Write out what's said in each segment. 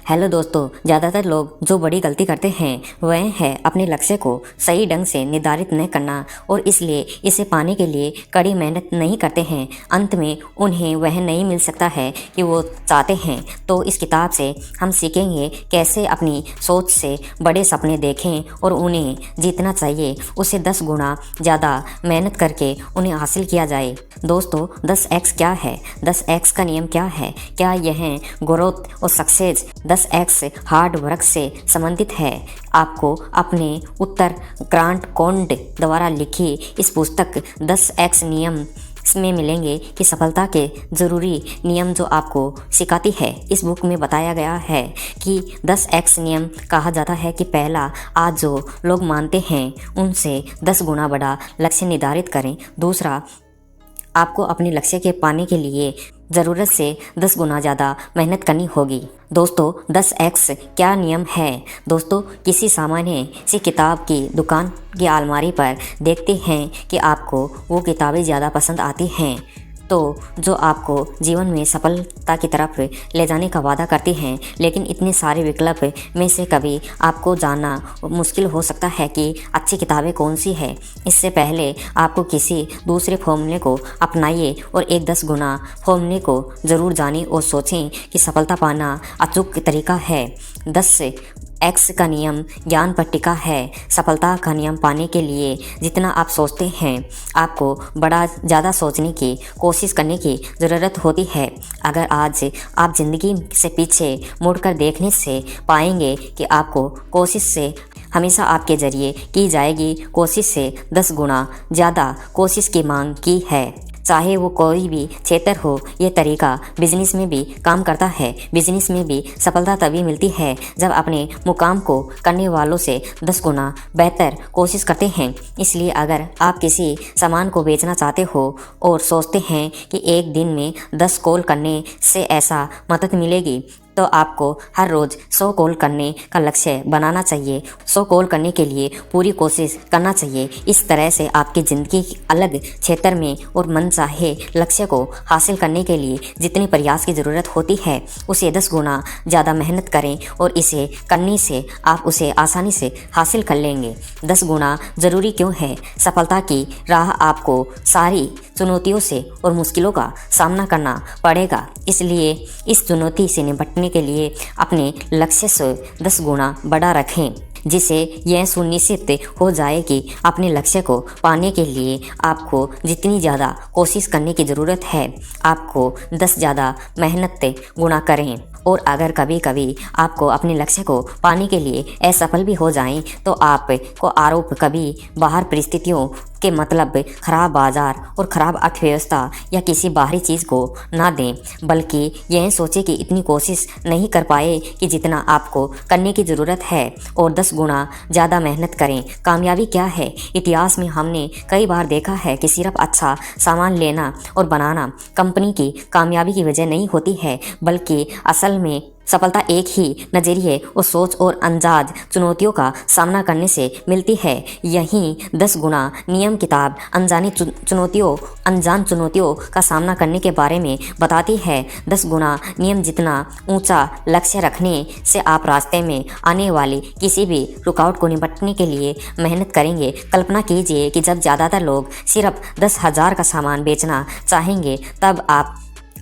Hello दोस्तों, ज़्यादातर लोग जो बड़ी गलती करते हैं वह है अपने लक्ष्य को सही ढंग से निर्धारित न करना और इसलिए इसे पाने के लिए कड़ी मेहनत नहीं करते हैं। अंत में उन्हें वह नहीं मिल सकता है कि वो चाहते हैं। तो इस किताब से हम सीखेंगे कैसे अपनी सोच से बड़े सपने देखें और उन्हें जीतना चाहिए उसे 10 गुना ज़्यादा मेहनत करके उन्हें हासिल किया जाए। दोस्तों, 10x क्या है? 10x का नियम क्या है? क्या यह ग्रोथ और सक्सेस 10x हार्ड वर्क से संबंधित है? आपको अपने उत्तर ग्रांट कॉन्ड द्वारा लिखी इस पुस्तक 10x नियम में मिलेंगे कि सफलता के ज़रूरी नियम जो आपको सिखाती है। इस बुक में बताया गया है कि 10x नियम कहा जाता है कि पहला, आज जो लोग मानते हैं उनसे 10 गुना बड़ा लक्ष्य निर्धारित करें। दूसरा, आपको अपने लक्ष्य के पाने के लिए ज़रूरत से 10 गुना ज़्यादा मेहनत करनी होगी। दोस्तों, 10x क्या नियम है? दोस्तों, किसी सामान्य सी किताब की दुकान की अलमारी पर देखते हैं कि आपको वो किताबें ज़्यादा पसंद आती हैं तो जो आपको जीवन में सफलता की तरफ ले जाने का वादा करती हैं, लेकिन इतने सारे विकल्प में से कभी आपको जानना मुश्किल हो सकता है कि अच्छी किताबें कौन सी है। इससे पहले आपको किसी दूसरे फॉर्मूले को अपनाइए और एक 10 गुना फॉर्मूले को ज़रूर जानें और सोचें कि सफलता पाना अचूक तरीका है। 10x का नियम ज्ञान पर टिका है। सफलता का नियम पाने के लिए जितना आप सोचते हैं आपको बड़ा ज़्यादा सोचने की कोशिश करने की ज़रूरत होती है। अगर आज आप ज़िंदगी से पीछे मुड़कर देखने से पाएंगे कि आपको कोशिश से हमेशा आपके ज़रिए की जाएगी कोशिश से 10 गुना ज़्यादा कोशिश की मांग की है। चाहे वो कोई भी क्षेत्र हो, ये तरीका बिजनेस में भी काम करता है। बिजनेस में भी सफलता तभी मिलती है जब अपने मुकाम को करने वालों से 10 गुना बेहतर कोशिश करते हैं। इसलिए अगर आप किसी सामान को बेचना चाहते हो और सोचते हैं कि एक दिन में 10 कॉल करने से ऐसा मदद मिलेगी, तो आपको हर रोज़ 100 कॉल करने का लक्ष्य बनाना चाहिए। 100 कॉल करने के लिए पूरी कोशिश करना चाहिए। इस तरह से आपकी ज़िंदगी की अलग क्षेत्र में और मनचाहे लक्ष्य को हासिल करने के लिए जितने प्रयास की ज़रूरत होती है उसे 10 गुना ज़्यादा मेहनत करें और इसे करने से आप उसे आसानी से हासिल कर लेंगे। 10 गुना ज़रूरी क्यों है? सफलता की राह आपको सारी चुनौतियों से और मुश्किलों का सामना करना पड़ेगा। इसलिए इस चुनौती से निपटने के लिए अपने लक्ष्य से 10 गुना बड़ा रखें, जिससे यह सुनिश्चित हो जाए कि अपने लक्ष्य को पाने के लिए आपको जितनी ज़्यादा कोशिश करने की ज़रूरत है आपको 10 ज़्यादा मेहनत गुना करें। और अगर कभी कभी आपको अपने लक्ष्य को पाने के लिए असफल भी हो जाएं तो आपको आरोप कभी बाहर परिस्थितियों के मतलब खराब बाजार और खराब अर्थव्यवस्था या किसी बाहरी चीज़ को ना दें, बल्कि यह सोचें कि इतनी कोशिश नहीं कर पाए कि जितना आपको करने की ज़रूरत है और 10 गुना ज़्यादा मेहनत करें। कामयाबी क्या है? इतिहास में हमने कई बार देखा है कि सिर्फ अच्छा सामान लेना और बनाना कंपनी की कामयाबी की वजह नहीं होती है, बल्कि असल में सफलता एक ही नज़रिए और सोच और अंदाज चुनौतियों का सामना करने से मिलती है। यही 10 गुना नियम किताब अनजान चुनौतियों का सामना करने के बारे में बताती है। 10 गुना नियम जितना ऊंचा लक्ष्य रखने से आप रास्ते में आने वाली किसी भी रुकावट को निपटने के लिए मेहनत करेंगे। कल्पना कीजिए कि जब ज़्यादातर लोग सिर्फ 10,000 का सामान बेचना चाहेंगे, तब आप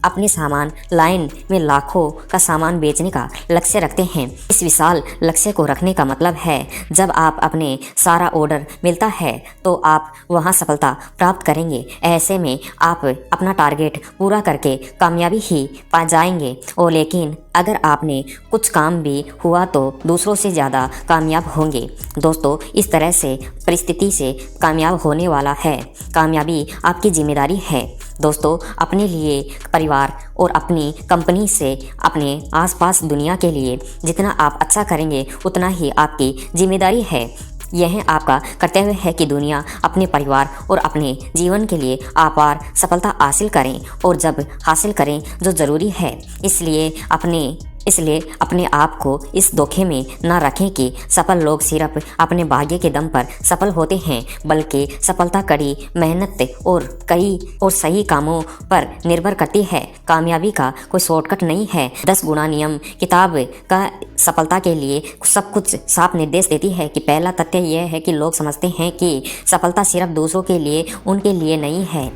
अपने सामान लाइन में लाखों का सामान बेचने का लक्ष्य रखते हैं। इस विशाल लक्ष्य को रखने का मतलब है जब आप अपने सारा ऑर्डर मिलता है तो आप वहां सफलता प्राप्त करेंगे। ऐसे में आप अपना टारगेट पूरा करके कामयाबी ही पा जाएंगे। और लेकिन अगर आपने कुछ काम भी हुआ तो दूसरों से ज़्यादा कामयाब होंगे। दोस्तों, इस तरह से परिस्थिति से कामयाब होने वाला है। कामयाबी आपकी जिम्मेदारी है। दोस्तों, अपने लिए, परिवार और अपनी कंपनी से अपने आसपास दुनिया के लिए जितना आप अच्छा करेंगे उतना ही आपकी जिम्मेदारी है। यह आपका कर्तव्य है कि दुनिया, अपने परिवार और अपने जीवन के लिए अपार सफलता हासिल करें और जब हासिल करें जो ज़रूरी है। इसलिए अपने इसलिए अपने आप को इस धोखे में न रखें कि सफल लोग सिर्फ अपने भाग्य के दम पर सफल होते हैं, बल्कि सफलता कड़ी मेहनत और कई और सही कामों पर निर्भर करती है। कामयाबी का कोई शॉर्टकट नहीं है। 10 गुणा नियम किताब का सफलता के लिए सब कुछ साफ निर्देश देती है कि पहला तथ्य यह है कि लोग समझते हैं कि सफलता सिर्फ दूसरों के लिए, उनके लिए नहीं है।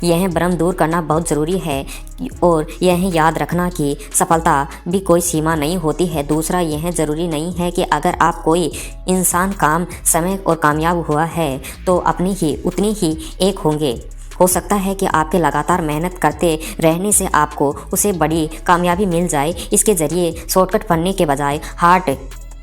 यह भ्रम दूर करना बहुत ज़रूरी है और यह याद रखना कि सफलता भी कोई सीमा नहीं होती है। दूसरा, यह ज़रूरी नहीं है कि अगर आप कोई इंसान काम समय और कामयाब हुआ है तो अपनी ही उतनी ही एक होंगे। हो सकता है कि आपके लगातार मेहनत करते रहने से आपको उसे बड़ी कामयाबी मिल जाए। इसके ज़रिए शॉर्टकट पढ़ने के बजाय हार्ट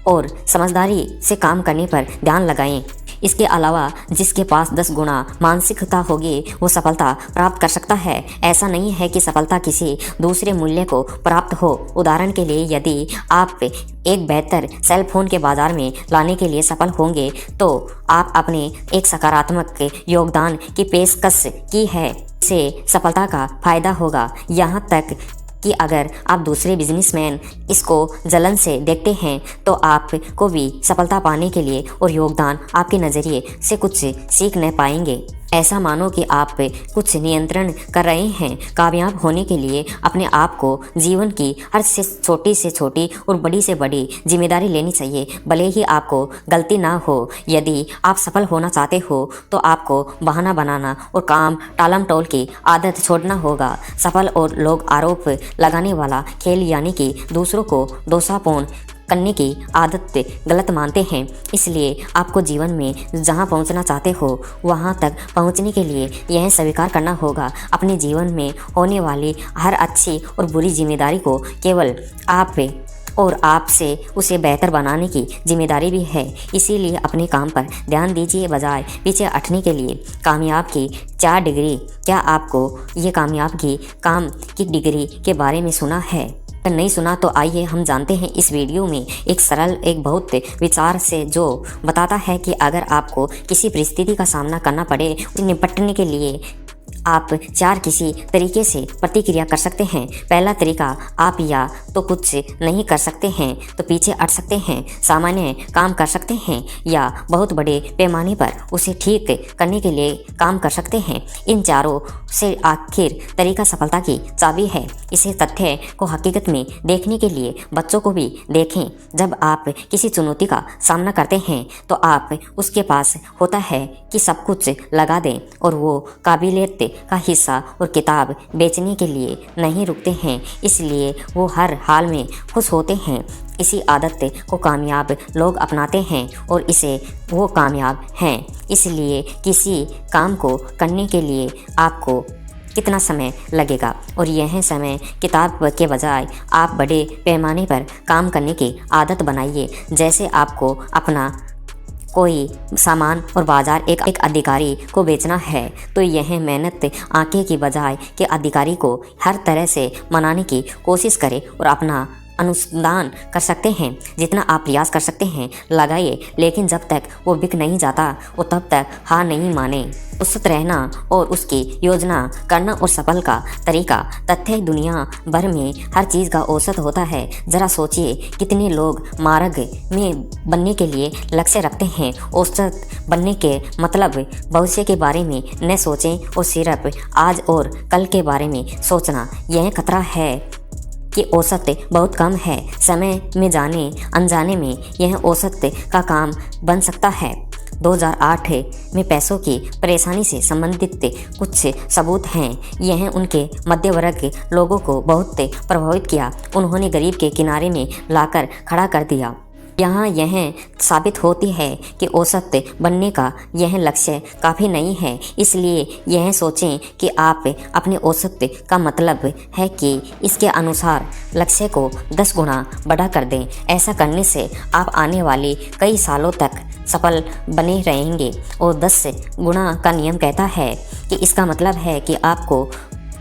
और समझदारी से काम करने पर ध्यान लगाएं। इसके अलावा जिसके पास 10 गुना मानसिकता होगी वो सफलता प्राप्त कर सकता है। ऐसा नहीं है कि सफलता किसी दूसरे मूल्य को प्राप्त हो। उदाहरण के लिए, यदि आप एक बेहतर सेल फोन के बाजार में लाने के लिए सफल होंगे तो आप अपने एक सकारात्मक योगदान की पेशकश की है से सफलता का फायदा होगा। यहाँ तक कि अगर आप दूसरे बिजनेसमैन इसको जलन से देखते हैं तो आपको भी सफलता पाने के लिए और योगदान आपके नज़रिए से कुछ सीख न पाएंगे। ऐसा मानो कि आप कुछ नियंत्रण कर रहे हैं। कामयाब होने के लिए अपने आप को जीवन की हर से छोटी और बड़ी से बड़ी जिम्मेदारी लेनी चाहिए, भले ही आपको गलती ना हो। यदि आप सफल होना चाहते हो तो आपको बहाना बनाना और काम टालम-टोल की आदत छोड़ना होगा। सफल और लोग आरोप लगाने वाला खेल, यानी कि दूसरों को दोषारोपण करने की आदत गलत मानते हैं। इसलिए आपको जीवन में जहां पहुंचना चाहते हो वहां तक पहुंचने के लिए यह स्वीकार करना होगा। अपने जीवन में होने वाली हर अच्छी और बुरी जिम्मेदारी को केवल आप और आपसे उसे बेहतर बनाने की जिम्मेदारी भी है। इसीलिए अपने काम पर ध्यान दीजिए बजाय पीछे हटने के लिए। कामयाब की 4 डिग्री। क्या आपको ये कामयाब की काम की डिग्री के बारे में सुना है? अगर नहीं सुना तो आइए हम जानते हैं इस वीडियो में एक सरल, एक बहुत विचार से, जो बताता है कि अगर आपको किसी परिस्थिति का सामना करना पड़े, उससे निपटने के लिए आप 4 किसी तरीके से प्रतिक्रिया कर सकते हैं। पहला तरीका, आप या तो कुछ नहीं कर सकते हैं तो पीछे हट सकते हैं, सामान्य काम कर सकते हैं, या बहुत बड़े पैमाने पर उसे ठीक करने के लिए काम कर सकते हैं। इन चारों से आखिर तरीका सफलता की चाबी है। इसे तथ्य को हकीकत में देखने के लिए बच्चों को भी देखें। जब आप किसी चुनौती का सामना करते हैं तो आप उसके पास होता है कि सब कुछ लगा दें और वो काबिलियत का हिस्सा और किताब बेचने के लिए नहीं रुकते हैं। इसलिए वो हर हाल में खुश होते हैं। इसी आदत को कामयाब लोग अपनाते हैं और इसे वो कामयाब हैं। इसलिए किसी काम को करने के लिए आपको कितना समय लगेगा, और यह समय किताब के बजाय आप बड़े पैमाने पर काम करने की आदत बनाइए। जैसे आपको अपना कोई सामान और बाजार एक अधिकारी को बेचना है तो यह मेहनत आंखें की बजाय के अधिकारी को हर तरह से मनाने की कोशिश करें और अपना अनुसंधान कर सकते हैं। जितना आप प्रयास कर सकते हैं लगाइए, लेकिन जब तक वो बिक नहीं जाता वो तब तक हार नहीं माने। उत्सुक रहना और उसकी योजना करना और सफल का तरीका। तथ्य दुनिया भर में हर चीज़ का औसत होता है। ज़रा सोचिए कितने लोग मार्ग में बनने के लिए लक्ष्य रखते हैं। औसत बनने के मतलब भविष्य के बारे में न सोचें और सिर्फ आज और कल के बारे में सोचना। यह खतरा है कि औसत बहुत कम है। समय में जाने अनजाने में यह औसत का काम बन सकता है। 2008 में पैसों की परेशानी से संबंधित कुछ सबूत हैं। यह उनके मध्य वर्ग लोगों को बहुत प्रभावित किया। उन्होंने गरीब के किनारे में लाकर खड़ा कर दिया। यहाँ यह साबित होती है कि औसत बनने का यह लक्ष्य काफ़ी नहीं है। इसलिए यह सोचें कि आप अपने औसत का मतलब है कि इसके अनुसार लक्ष्य को 10 गुना बड़ा कर दें। ऐसा करने से आप आने वाली कई सालों तक सफल बने रहेंगे। और 10 गुना का नियम कहता है कि इसका मतलब है कि आपको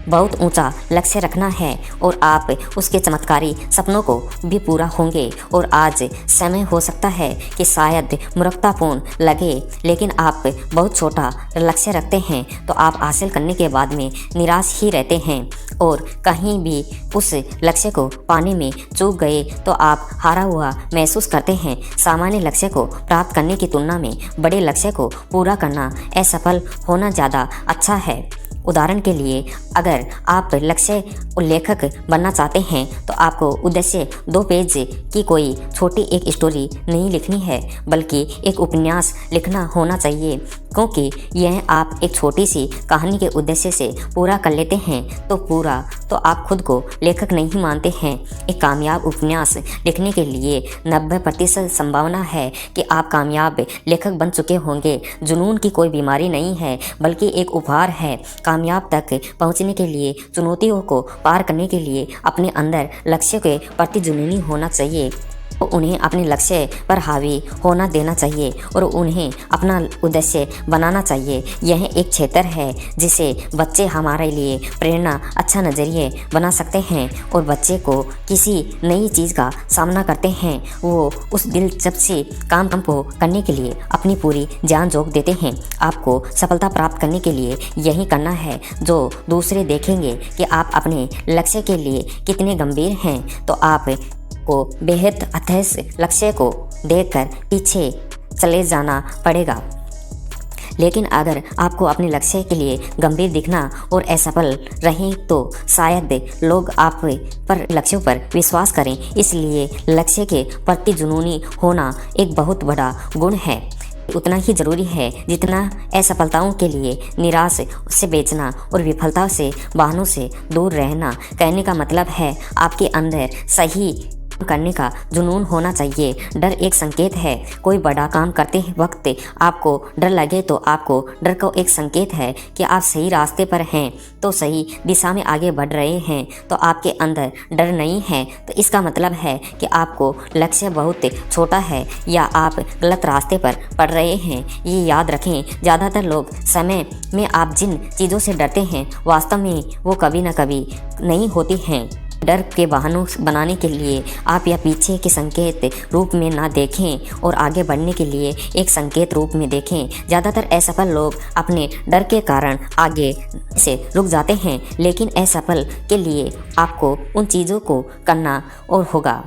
बहुत ऊंचा लक्ष्य रखना है और आप उसके चमत्कारी सपनों को भी पूरा होंगे। और आज समय हो सकता है कि शायद मूर्खतापूर्ण लगे, लेकिन आप बहुत छोटा लक्ष्य रखते हैं तो आप हासिल करने के बाद में निराश ही रहते हैं और कहीं भी उस लक्ष्य को पाने में चूक गए तो आप हारा हुआ महसूस करते हैं। सामान्य लक्ष्य को प्राप्त करने की तुलना में बड़े लक्ष्य को पूरा करना असफल होना ज़्यादा अच्छा है। उदाहरण के लिए, अगर आप लक्ष्य उल्लेखक बनना चाहते हैं तो आपको उद्देश्य 2 पेज की कोई छोटी एक स्टोरी नहीं लिखनी है, बल्कि एक उपन्यास लिखना होना चाहिए। क्योंकि यह आप एक छोटी सी कहानी के उद्देश्य से पूरा कर लेते हैं तो आप खुद को लेखक नहीं मानते हैं। एक कामयाब उपन्यास लिखने के लिए 90% संभावना है कि आप कामयाब लेखक बन चुके होंगे। जुनून की कोई बीमारी नहीं है, बल्कि एक उपहार है। कामयाब तक पहुंचने के लिए, चुनौतियों को पार करने के लिए अपने अंदर लक्ष्य के प्रति जुनूनी होना चाहिए। तो उन्हें अपने लक्ष्य पर हावी होना देना चाहिए और उन्हें अपना उद्देश्य बनाना चाहिए। यह एक क्षेत्र है जिसे बच्चे हमारे लिए प्रेरणा अच्छा नज़रिए बना सकते हैं। और बच्चे को किसी नई चीज़ का सामना करते हैं, वो उस दिलचस्पी काम को करने के लिए अपनी पूरी जान झोंक देते हैं। आपको सफलता प्राप्त करने के लिए यही करना है जो दूसरे देखेंगे कि आप अपने लक्ष्य के लिए कितने गंभीर हैं, तो आप को बेहद अथस लक्ष्य को देखकर पीछे चले जाना पड़ेगा। लेकिन अगर आपको अपने लक्ष्य के लिए गंभीर दिखना और असफल रहें तो शायद लोग आप पर लक्ष्यों पर विश्वास करें। इसलिए लक्ष्य के प्रति जुनूनी होना एक बहुत बड़ा गुण है। उतना ही ज़रूरी है जितना असफलताओं के लिए निराश से बेचना और विफलता से बहानों से दूर रहना। कहने का मतलब है आपके अंदर सही करने का जुनून होना चाहिए। डर एक संकेत है। कोई बड़ा काम करते वक्त आपको डर लगे तो आपको डर को एक संकेत है कि आप सही रास्ते पर हैं, तो सही दिशा में आगे बढ़ रहे हैं। तो आपके अंदर डर नहीं है तो इसका मतलब है कि आपको लक्ष्य बहुत छोटा है या आप गलत रास्ते पर पड़ रहे हैं। ये याद रखें, ज़्यादातर लोग समय में आप जिन चीज़ों से डरते हैं वास्तव में वो कभी न कभी नहीं होती हैं। डर के बहानों बनाने के लिए आप या पीछे के संकेत रूप में ना देखें और आगे बढ़ने के लिए एक संकेत रूप में देखें। ज़्यादातर असफल लोग अपने डर के कारण आगे से रुक जाते हैं, लेकिन असफल के लिए आपको उन चीज़ों को करना और होगा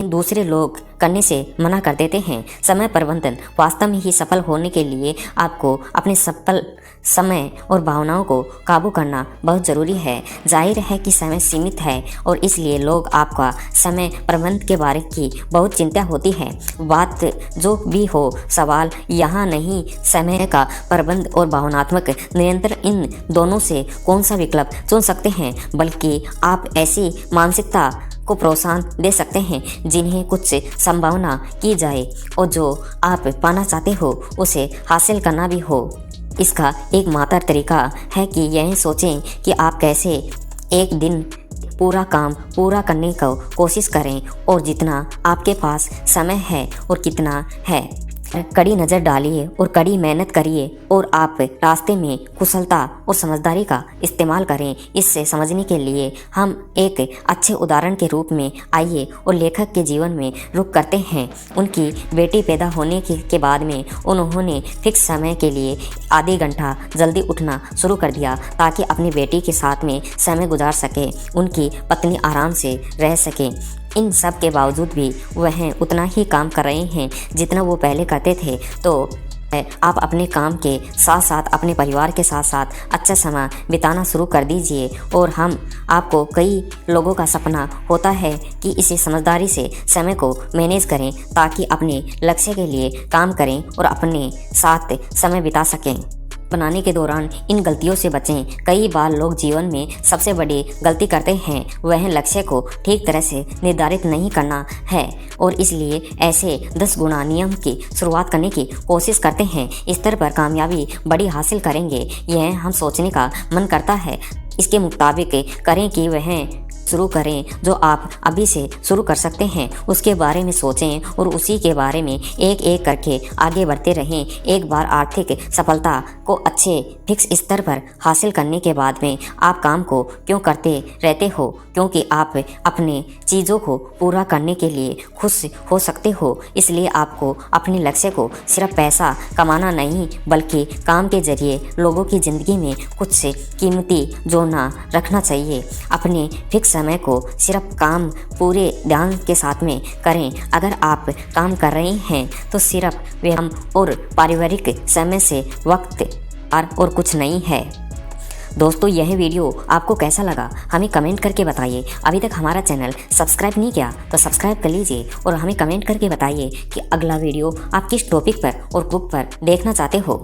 दूसरे लोग करने से मना कर देते हैं। समय प्रबंधन वास्तव में ही सफल होने के लिए आपको अपने सफल समय और भावनाओं को काबू करना बहुत ज़रूरी है। जाहिर है कि समय सीमित है और इसलिए लोग आपका समय प्रबंधन के बारे की बहुत चिंता होती है। बात जो भी हो, सवाल यहाँ नहीं समय का प्रबंध और भावनात्मक नियंत्रण इन दोनों से कौन सा विकल्प चुन सकते हैं, बल्कि आप ऐसी मानसिकता को प्रोत्साहन दे सकते हैं जिन्हें कुछ संभावना की जाए और जो आप पाना चाहते हो उसे हासिल करना भी हो। इसका एकमात्र तरीका है कि यह सोचें कि आप कैसे एक दिन पूरा काम पूरा करने की कोशिश करें और जितना आपके पास समय है और कितना है। कड़ी नज़र डालिए और कड़ी मेहनत करिए और आप रास्ते में कुशलता और समझदारी का इस्तेमाल करें। इससे समझने के लिए हम एक अच्छे उदाहरण के रूप में आइए और लेखक के जीवन में रुक करते हैं। उनकी बेटी पैदा होने के बाद में उन्होंने फिक्स समय के लिए आधे घंटा जल्दी उठना शुरू कर दिया ताकि अपनी बेटी के साथ में समय गुजार सके, उनकी पत्नी आराम से रह सके। इन सब के बावजूद भी वह उतना ही काम कर रहे हैं जितना वो पहले करते थे। तो आप अपने काम के साथ साथ अपने परिवार के साथ साथ अच्छा समय बिताना शुरू कर दीजिए। और आपको कई लोगों का सपना होता है कि इसे समझदारी से समय को मैनेज करें ताकि अपने लक्ष्य के लिए काम करें और अपने साथ समय बिता सकें। बनाने के दौरान इन गलतियों से बचें। कई बार लोग जीवन में सबसे बड़ी गलती करते हैं, वह लक्ष्य को ठीक तरह से निर्धारित नहीं करना है और इसलिए ऐसे 10 गुना नियम की शुरुआत करने की कोशिश करते हैं। इस स्तर पर कामयाबी बड़ी हासिल करेंगे, यह हम सोचने का मन करता है। इसके मुताबिक करें कि वह शुरू करें जो आप अभी से शुरू कर सकते हैं, उसके बारे में सोचें और उसी के बारे में एक एक करके आगे बढ़ते रहें। एक बार आर्थिक सफलता को अच्छे फिक्स स्तर पर हासिल करने के बाद में आप काम को क्यों करते रहते हो, क्योंकि आप अपने चीज़ों को पूरा करने के लिए खुश हो सकते हो। इसलिए आपको अपने लक्ष्य को सिर्फ पैसा कमाना नहीं बल्कि काम के जरिए लोगों की ज़िंदगी में कुछ कीमती जोड़ना रखना चाहिए। अपने फिक्स समय को सिर्फ काम पूरे ध्यान के साथ में करें। अगर आप काम कर रहे हैं तो सिर्फ व्यायाम और पारिवारिक समय से वक्त और कुछ नहीं है। दोस्तों, यह वीडियो आपको कैसा लगा हमें कमेंट करके बताइए। अभी तक हमारा चैनल सब्सक्राइब नहीं किया तो सब्सक्राइब कर लीजिए और हमें कमेंट करके बताइए कि अगला वीडियो आप किस टॉपिक पर और बुक पर देखना चाहते हो।